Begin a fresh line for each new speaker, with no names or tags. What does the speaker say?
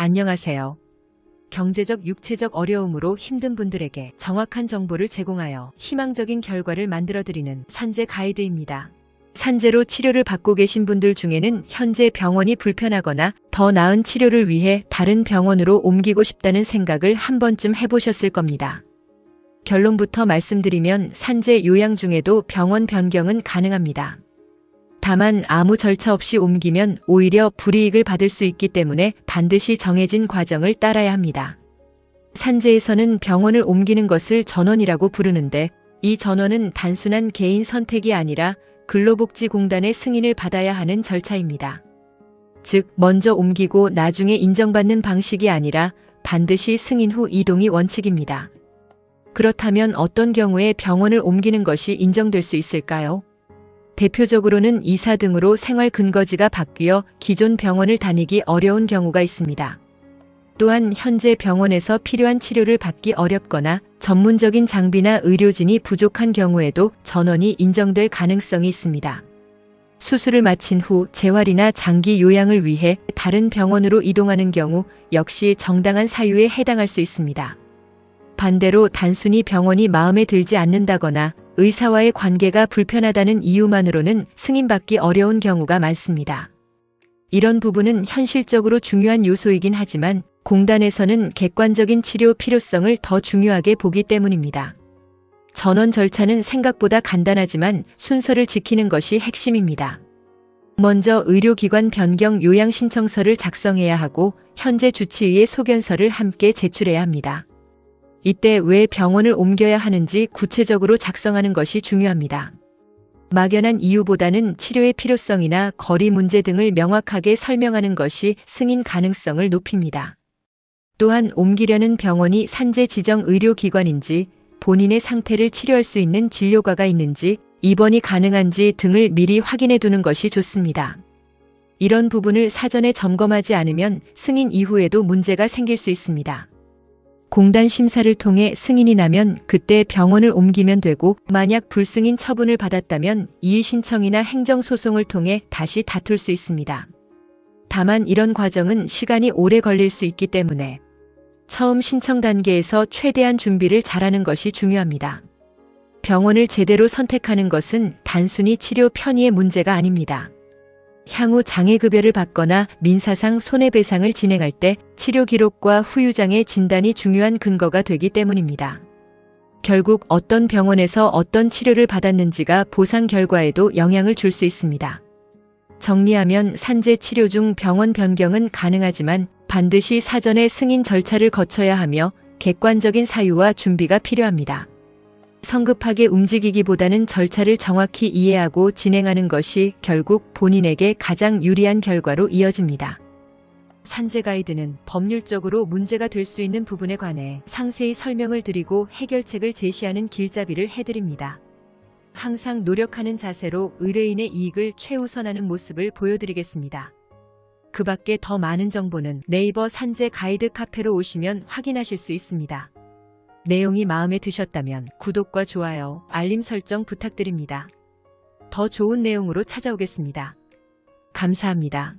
안녕하세요. 경제적, 육체적 어려움으로 힘든 분들에게 정확한 정보를 제공하여 희망적인 결과를 만들어드리는 산재 가이드입니다. 산재로 치료를 받고 계신 분들 중에는 현재 병원이 불편하거나 더 나은 치료를 위해 다른 병원으로 옮기고 싶다는 생각을 한 번쯤 해보셨을 겁니다. 결론부터 말씀드리면 산재 요양 중에도 병원 변경은 가능합니다. 다만 아무 절차 없이 옮기면 오히려 불이익을 받을 수 있기 때문에 반드시 정해진 과정을 따라야 합니다. 산재에서는 병원을 옮기는 것을 전원이라고 부르는데, 이 전원은 단순한 개인 선택이 아니라 근로복지공단의 승인을 받아야 하는 절차입니다. 즉, 먼저 옮기고 나중에 인정받는 방식이 아니라 반드시 승인 후 이동이 원칙입니다. 그렇다면 어떤 경우에 병원을 옮기는 것이 인정될 수 있을까요? 대표적으로는 이사 등으로 생활 근거지가 바뀌어 기존 병원을 다니기 어려운 경우가 있습니다. 또한 현재 병원에서 필요한 치료를 받기 어렵거나 전문적인 장비나 의료진이 부족한 경우에도 전원이 인정될 가능성이 있습니다. 수술을 마친 후 재활이나 장기 요양을 위해 다른 병원으로 이동하는 경우 역시 정당한 사유에 해당할 수 있습니다. 반대로 단순히 병원이 마음에 들지 않는다거나 의사와의 관계가 불편하다는 이유만으로는 승인받기 어려운 경우가 많습니다. 이런 부분은 현실적으로 중요한 요소이긴 하지만 공단에서는 객관적인 치료 필요성을 더 중요하게 보기 때문입니다. 전원 절차는 생각보다 간단하지만 순서를 지키는 것이 핵심입니다. 먼저 의료기관 변경 요양 신청서를 작성해야 하고 현재 주치의의 소견서를 함께 제출해야 합니다. 이때 왜 병원을 옮겨야 하는지 구체적으로 작성하는 것이 중요합니다. 막연한 이유보다는 치료의 필요성이나 거리 문제 등을 명확하게 설명하는 것이 승인 가능성을 높입니다. 또한 옮기려는 병원이 산재 지정 의료기관인지, 본인의 상태를 치료할 수 있는 진료과가 있는지, 입원이 가능한지 등을 미리 확인해 두는 것이 좋습니다. 이런 부분을 사전에 점검하지 않으면 승인 이후에도 문제가 생길 수 있습니다. 공단 심사를 통해 승인이 나면 그때 병원을 옮기면 되고, 만약 불승인 처분을 받았다면 이의신청이나 행정소송을 통해 다시 다툴 수 있습니다. 다만 이런 과정은 시간이 오래 걸릴 수 있기 때문에 처음 신청 단계에서 최대한 준비를 잘하는 것이 중요합니다. 병원을 제대로 선택하는 것은 단순히 치료 편의의 문제가 아닙니다. 향후 장애급여를 받거나 민사상 손해배상을 진행할 때 치료 기록과 후유장애 진단이 중요한 근거가 되기 때문입니다. 결국 어떤 병원에서 어떤 치료를 받았는지가 보상 결과에도 영향을 줄 수 있습니다. 정리하면 산재 치료 중 병원 변경은 가능하지만 반드시 사전에 승인 절차를 거쳐야 하며 객관적인 사유와 준비가 필요합니다. 성급하게 움직이기보다는 절차를 정확히 이해하고 진행하는 것이 결국 본인에게 가장 유리한 결과로 이어집니다. 산재 가이드는 법률적으로 문제가 될 수 있는 부분에 관해 상세히 설명을 드리고 해결책을 제시하는 길잡이를 해드립니다. 항상 노력하는 자세로 의뢰인의 이익을 최우선하는 모습을 보여드리겠습니다. 그 밖에 더 많은 정보는 네이버 산재 가이드 카페로 오시면 확인하실 수 있습니다. 내용이 마음에 드셨다면 구독과 좋아요, 알림 설정 부탁드립니다. 더 좋은 내용으로 찾아오겠습니다. 감사합니다.